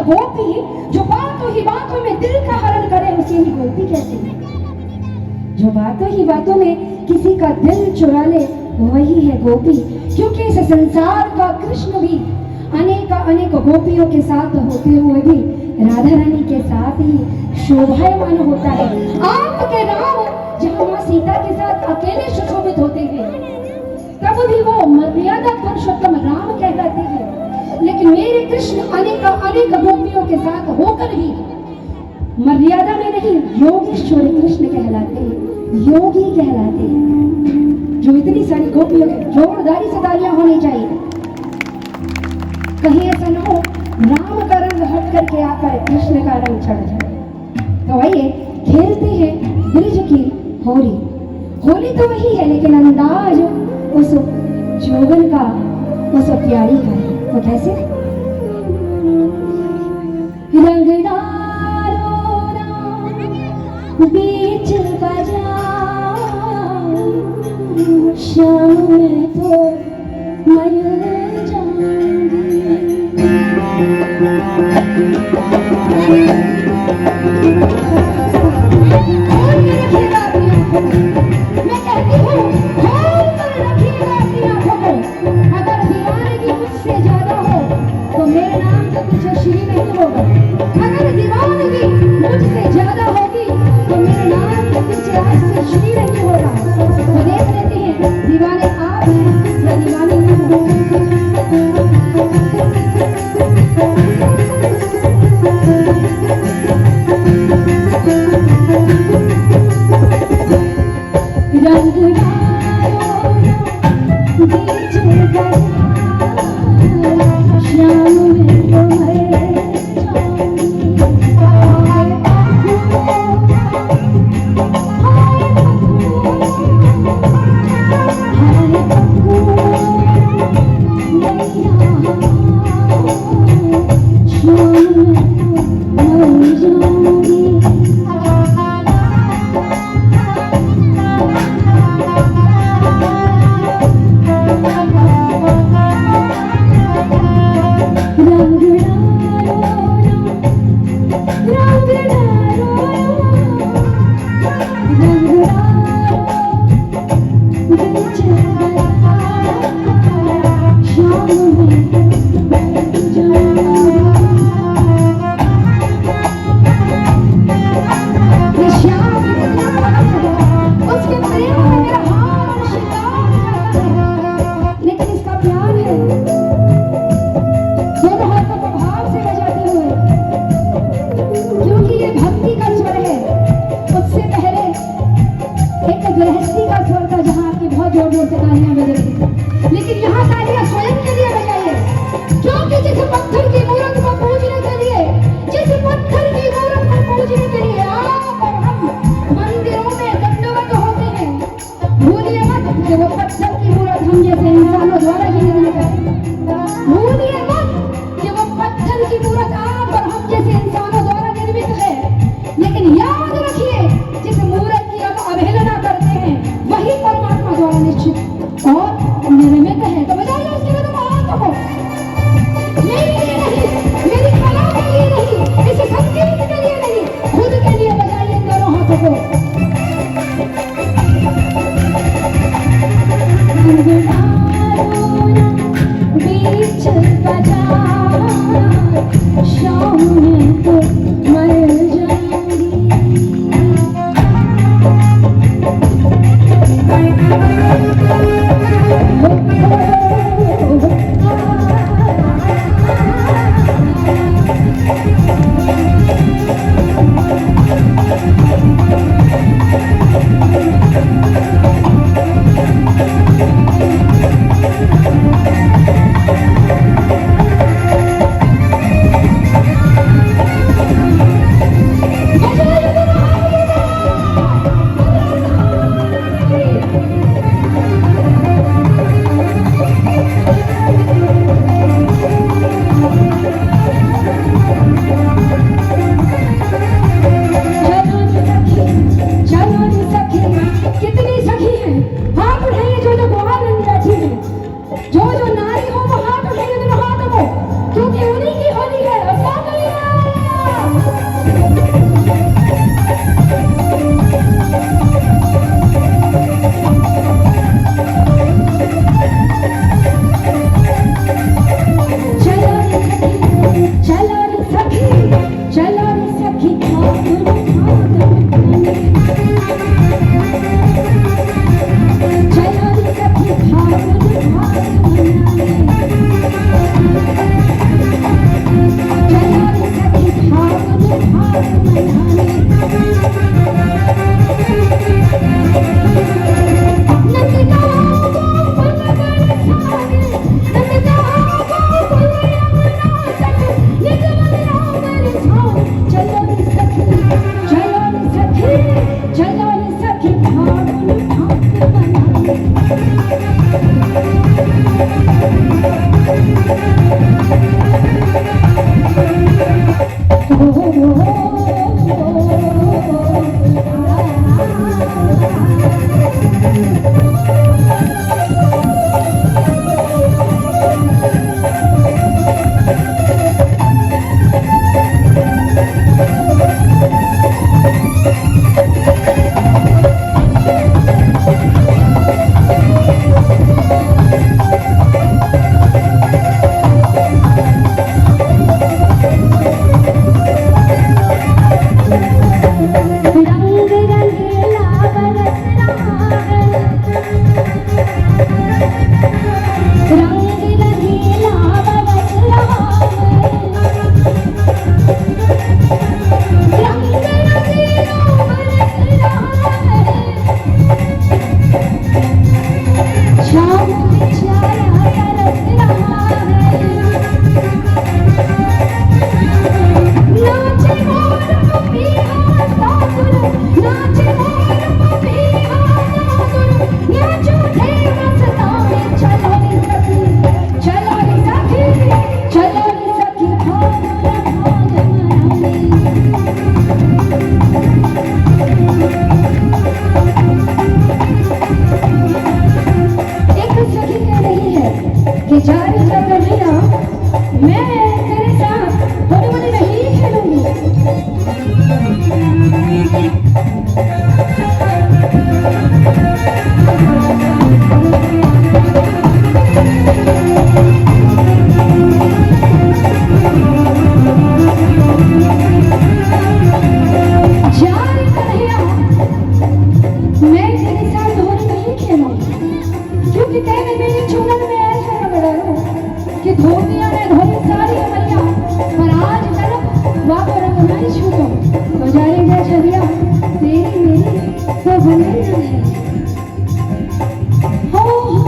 गोपी जो बातों ही बातों में दिल का हरण करे उसे ही गोपी कहते हैं। जो बातों ही बातों में किसी का दिल चुरा ले वही है गोपी। क्योंकि इस संसार का कृष्ण भी अनेक गोपियों के साथ होते हुए भी राधा रानी के साथ ही शोभायमान होता है। आपके राम जहाँ माँ सीता के साथ अकेले सुशोभित होते हैं तब भी वो मर्यादा पुरुषोत्तम राम कहलाते हैं। लेकिन मेरे कृष्ण अनेक गोपियों के साथ होकर भी मर्यादा में नहीं योगेश्वर कृष्ण कहलाते हैं, योगी कहलाते हैं। जो इतनी सारी गोपियों के जोरदारी से तालियां होनी चाहिए। कहीं ऐसा न हो राम का रंग हट करके आकर कृष्ण का रंग चढ़ जाए। तो आइए खेलते हैं ब्रिज की होली। होली तो वही है लेकिन अंदाज उस जोगन का उस प्यारी का है। वो कैसे? रंग डालो ना बीच बाजार, शाम में तो मर जाऊंगी। मैं कहती हूँ खोल कर रखिएगा अपनी आंखों को। अगर दीवानगी मुझसे ज्यादा हो तो मेरे नाम का कुछ श्री नहीं होगा। अगर दीवानगी मुझसे ज्यादा होगी तो मेरे नाम के पीछे आज से श्री नहीं होगा। तो देख लेते हैं दीवाने आप हैं या दीवाने मैं हूँ। रंग बीच बाजार, शाम में तो मर लेकिन यहाँ तालियां स्वयं के लिए बजाइए। क्योंकि जिस पत्थर की मूर्त को पूजने के लिए, जिस पत्थर की मूर्त को पूजने के लिए आप और हम मंदिरों में दंडवत होते हैं, भूलिए मत कि वो पत्थर की मूर्त हम जैसे इंसानों द्वारा ही निर्मित है। भूलिए मत कि वो पत्थर की मूर्त आप और हम जैसे इंसानों द्वारा निर्मित है। लेकिन याद रखिए जिस मूर्त की आप अवहेलना करते हैं वही परमात्मा द्वारा निश्चित और निर्मित है। तो बजाइए उसके बाद हाथों को। मेरे लिए नहीं, मेरी कला के लिए नहीं, इस संगीत के लिए नहीं, खुद के लिए बजाइए दोनों हाथों को। बीच बाजार, शाम में तो मर जाऊंगी। जो नारी हो वो हाथ उठाइए दोनों हाथों को, क्योंकि उन्हीं की होली है। Oh,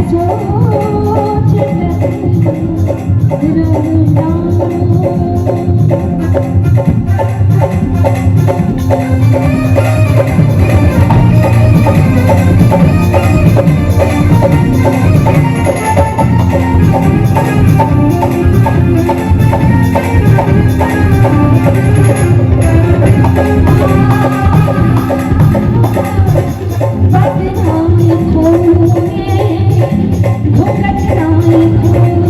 सोच कर रोना। बदनामी खोए घूंघट नाई खोए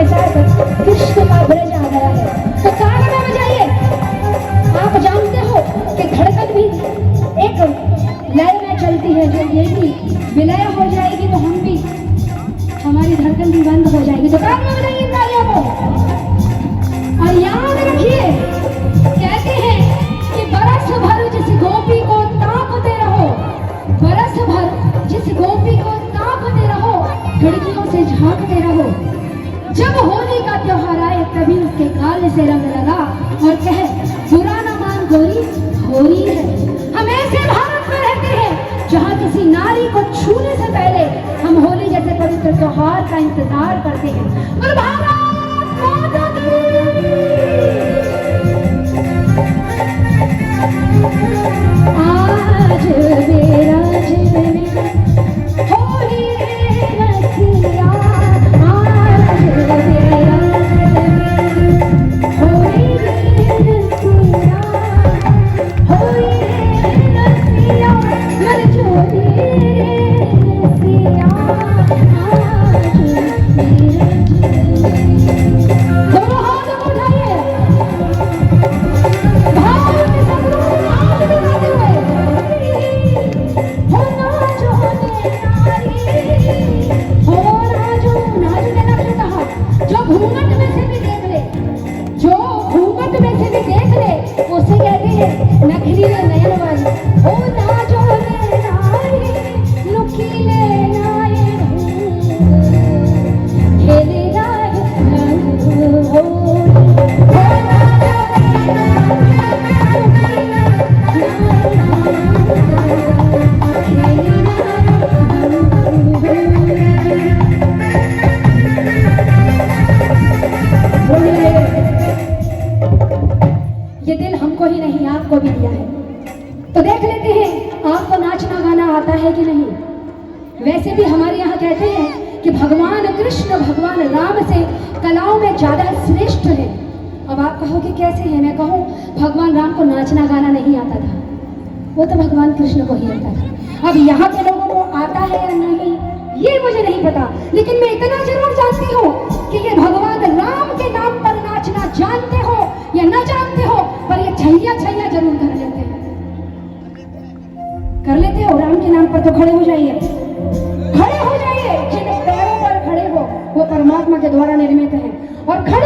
के साथ कृष्ण का ब्रज आ गया है। तो तालियां बजाइए। आप जानते हो कि धड़कन भी एक लय में चलती है, जो ये भी विलय हो जाएगी तो हम भी, हमारी धड़कन भी बंद हो जाएगी। तो तालियां बजाइए तालियों को। और याद रखिए, कहते हैं कि बरस भर जिस गोपी को ताकते रहो, बरस भर जिस गोपी को ताकते रहो, खिड़कियों से झांकते रहो। जब होली का त्योहार आए तभी उसके गाल से रंग लगा और कहे बुरा न मान गोरी, होली है। हम ऐसे भारत में रहते हैं जहाँ किसी नारी को छूने से पहले हम होली जैसे पवित्र त्योहार का इंतजार करते हैं। बोलो भारत माता की। आज मेरा जीवन होली रसिया, आज मेरा होली रसिया, होली रसिया, मन जोड़ी रसिया, आज मेरा दोनों हाथ उठाइए, भाव के साथ हाथ दिखाते हुए। होना जो नारी ने कहा, जो घूंघट में से भी देख ले, जो घूंघट में से भी देख ले, उसे कहते हैं नखरीले नयन वाली। ओ ना जो नारी नुकीले नायन खेले ये दिल हमको ही नहीं आपको भी दिया है। तो देख लेते हैं आपको नाचना गाना आता है कि नहीं। वैसे भी हमारे यहाँ कहते हैं कि भगवान कृष्ण भगवान राम से कलाओं में ज्यादा श्रेष्ठ है। अब आप कहोगे कैसे है? मैं कहूँ भगवान राम को नाचना गाना नहीं आता था, वो तो भगवान कृष्ण को ही आता था। अब यहाँ के लोगों को आता है या नहीं ये मुझे नहीं पता, लेकिन मैं इतना जरूर जानती हूँ कि ये भगवान राम के नाम पर नाचना जानते हो या न जानते हो, पर ये छैया छैया जरूर कर लेते हैं। कर लेते हो राम के नाम पर तो खड़े हो जाइए, खड़े हो जाइए। जिन पैरों पर खड़े हो वो परमात्मा के द्वारा निर्मित है, और खड़े